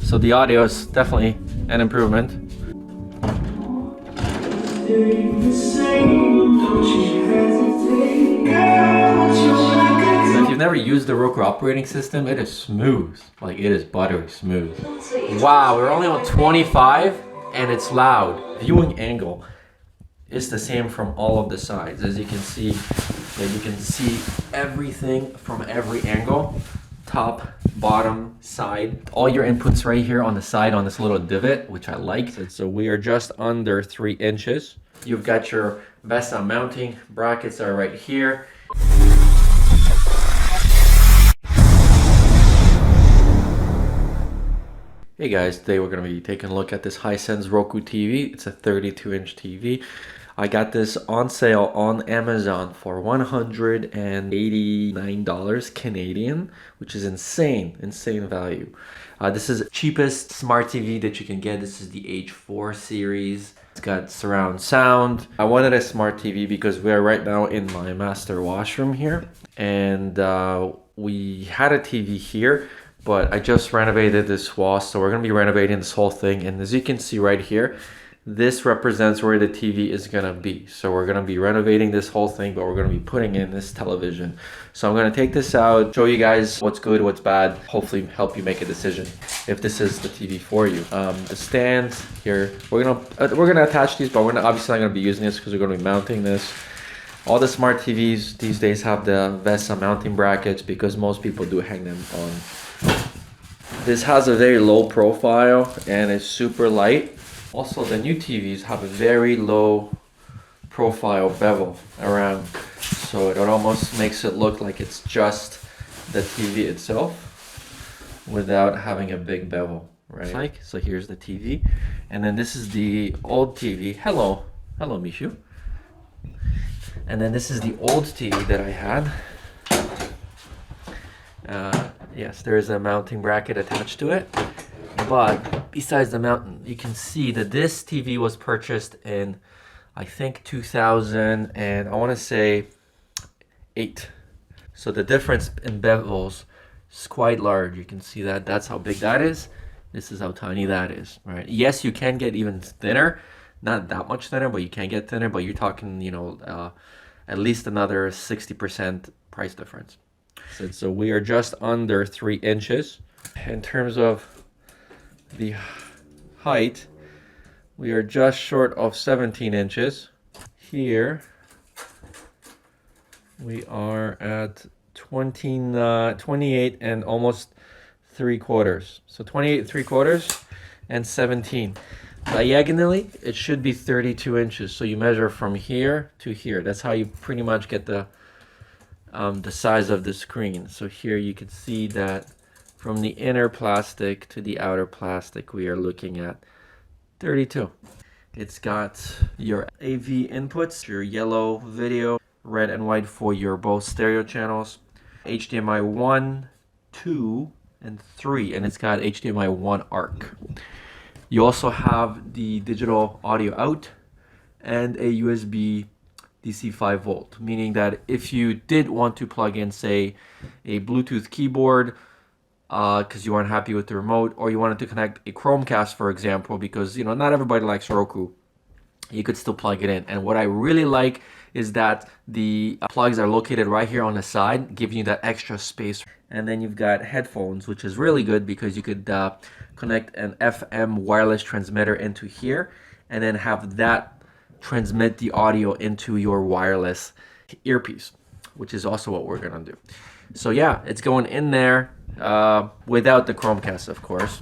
So the audio is definitely an improvement. If you've never used the Roku operating system, it is smooth. Like, it is buttery smooth. Wow, we're only on 25 and it's loud. Viewing angle is the same from all of the sides. As you can see, everything from every angle. Top, bottom, side. All your inputs right here on the side on this little divot, which I like. So we are just under 3 inches. You've got your VESA mounting brackets are right here. Hey guys, today we're going to be taking a look at this Hisense Roku TV. It's a 32-inch TV. I got this on sale on Amazon for $189 Canadian, which is insane value. This is the cheapest smart TV that you can get. This is the H4 series. It's got surround sound. I wanted a smart TV because we are right now in my master washroom here. And we had a TV here, but I just renovated this wall. So we're going to be renovating this whole thing. And as you can see right here, this represents where the TV is going to be. So we're going to be renovating this whole thing, but we're going to be putting in this television. So I'm going to take this out, show you guys what's good, what's bad, hopefully help you make a decision if this is the TV for you. The stands here, we're gonna attach these, but we're obviously not going to be using this because we're going to be mounting this. All the smart TVs these days have the VESA mounting brackets because most people do hang them on. This has a very low profile and it's super light. Also, the new TVs have a very low profile bevel around, so it almost makes it look like it's just the TV itself without having a big bevel, right? So here's the TV, and then this is the old TV. Hello Mishu. And then this is the old TV that I had. Yes, there is a mounting bracket attached to it. But besides the mountain, you can see that this TV was purchased in, I think, 2000 and I want to say 8. So the difference in bevels is quite large. You can see that. That's how big that is. This is how tiny that is, right? Yes, you can get even thinner. Not that much thinner, but you can get thinner. But you're talking, at least another 60% price difference. So we are just under 3 inches. In terms of the height, we are just short of 17 inches. Here we are at 28 and almost 3/4. So 28 3/4 and 17. Diagonally, it should be 32 inches. So you measure from here to here. That's how you pretty much get the size of the screen. So here you can see that from the inner plastic to the outer plastic, we are looking at 32. It's got your AV inputs, your yellow video, red and white for your both stereo channels, HDMI 1, 2, and 3, and it's got HDMI 1 ARC. You also have the digital audio out and a USB DC 5 volt, meaning that if you did want to plug in, say, a Bluetooth keyboard, because you weren't happy with the remote, or you wanted to connect a Chromecast, for example, because not everybody likes Roku, you could still plug it in. And what I really like is that the plugs are located right here on the side, giving you that extra space. And then you've got headphones, which is really good because you could connect an FM wireless transmitter into here and then have that transmit the audio into your wireless earpiece, which is also what we're gonna do. So yeah, it's going in there without the Chromecast, of course.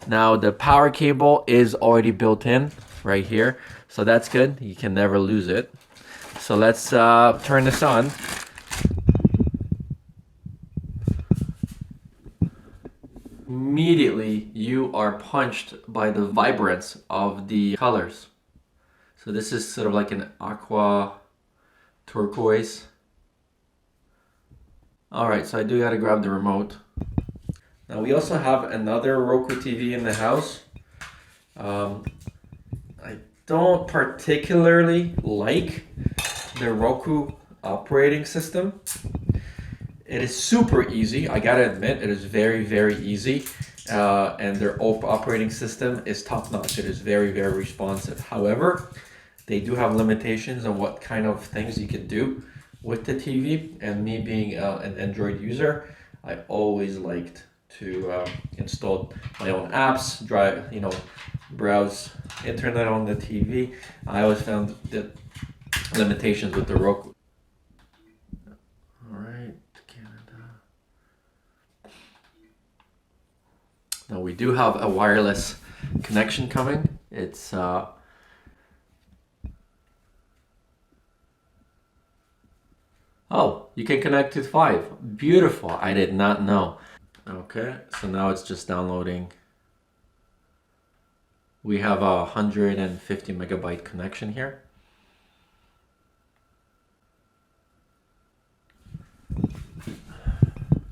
Now the power cable is already built in right here, so that's good. You can never lose it. So let's turn this on. Immediately you are punched by the vibrance of the colors. So this is sort of like an aqua turquoise. Alright, so I do gotta grab the remote. Now we also have another Roku TV in the house. I don't particularly like the Roku operating system. It is super easy, I gotta admit, it is very, very easy. and their operating system is top notch. It is very, very responsive. However, they do have limitations on what kind of things you can do with the TV. And me being an Android user, I always liked to install my own apps, browse internet on the TV. I always found the limitations with the Roku. All right, Canada. Now we do have a wireless connection coming. It's oh, you can connect to 5. Beautiful. I did not know. Okay, so now it's just downloading. We have a 150 megabyte connection here.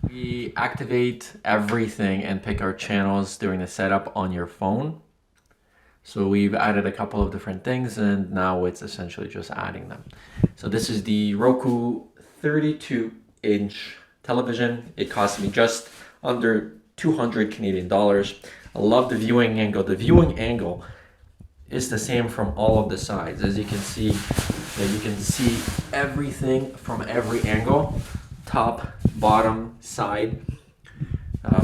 We activate everything and pick our channels during the setup on your phone. So we've added a couple of different things, and now it's essentially just adding them. So this is the Roku 32-inch television. It cost me just under 200 Canadian dollars. I love the viewing angle. The viewing angle is the same from all of the sides. As you can see, you can see everything from every angle, top, bottom, side.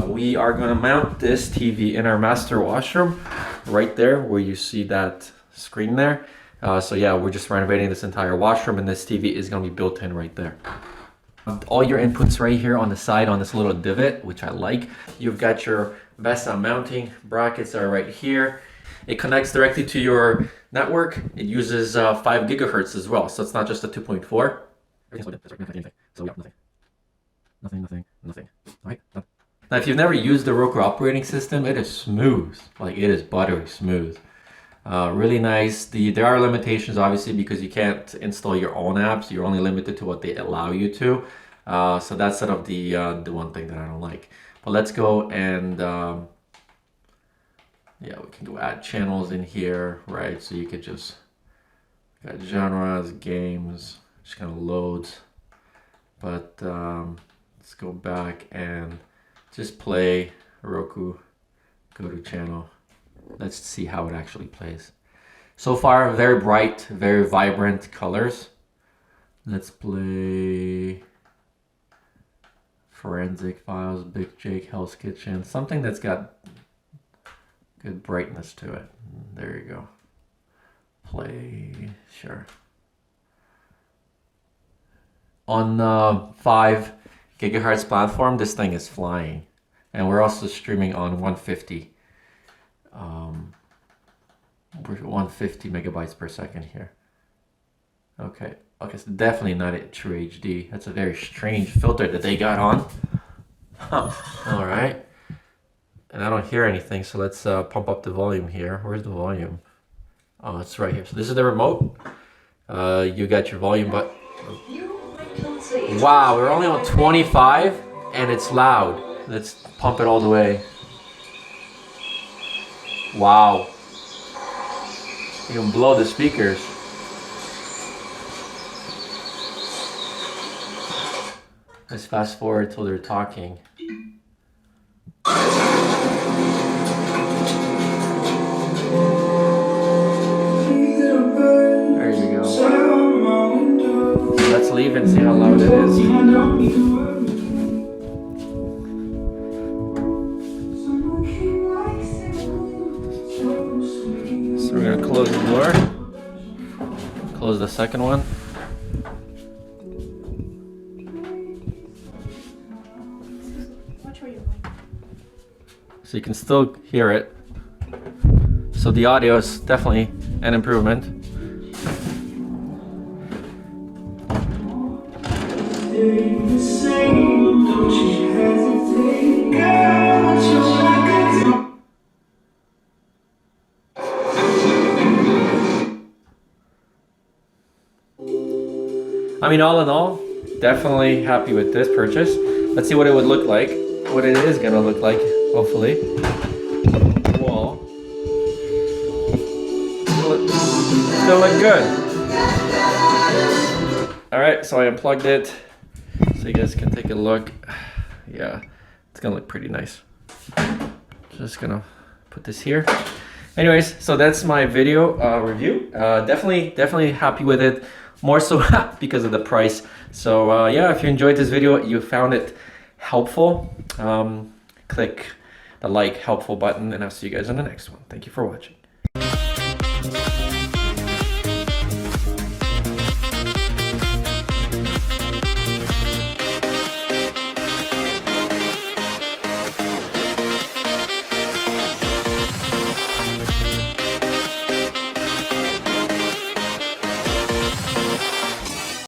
We are going to mount this TV in our master washroom right there where you see that screen there. So yeah, we're just renovating this entire washroom, and this TV is going to be built in right there. All your inputs right here on the side on this little divot, which I like. You've got your VESA mounting brackets are right here. It connects directly to your network. It uses 5 gigahertz as well, so it's not just a 2.4. So yeah, nothing. All right. Now, if you've never used the Roku operating system, it is smooth. Like, it is buttery smooth. Really nice. There are limitations, obviously, because you can't install your own apps. You're only limited to what they allow you to. So that's sort of the one thing that I don't like. But let's go and yeah, we can go add channels in here, right? So you could just got genres, games, just kind of loads. But let's go back and just play Roku. Go to channel. Let's see how it actually plays. So far, very bright, very vibrant colors. Let's play Forensic Files, Big Jake, Hell's Kitchen. Something that's got good brightness to it. There you go. Play, sure. On 5 gigahertz platform, this thing is flying. And we're also streaming on 150. We're 150 megabytes per second here. Okay, so definitely not a true HD. That's a very strange filter that they got on. Huh. All right. And I don't hear anything, so let's pump up the volume here. Where's the volume? Oh, it's right here. So this is the remote. You got your volume button. Wow, we're only on 25 and it's loud. Let's pump it all the way. Wow. You can blow the speakers. Let's fast forward till they're talking. There you go. So let's leave and see how loud it is. So we're gonna close the door. Close the second one. So you can still hear it. So the audio is definitely an improvement. I mean, all in all, definitely happy with this purchase. Let's see what it would look like, what it is gonna look like, hopefully. Wall. Still look good. All right, so I unplugged it, so you guys can take a look. Yeah, it's gonna look pretty nice. just gonna put this here. Anyways, so that's my video review. Definitely happy with it. More so because of the price. So yeah, if you enjoyed this video, you found it helpful, click the like helpful button, and I'll see you guys in the next one. Thank you for watching.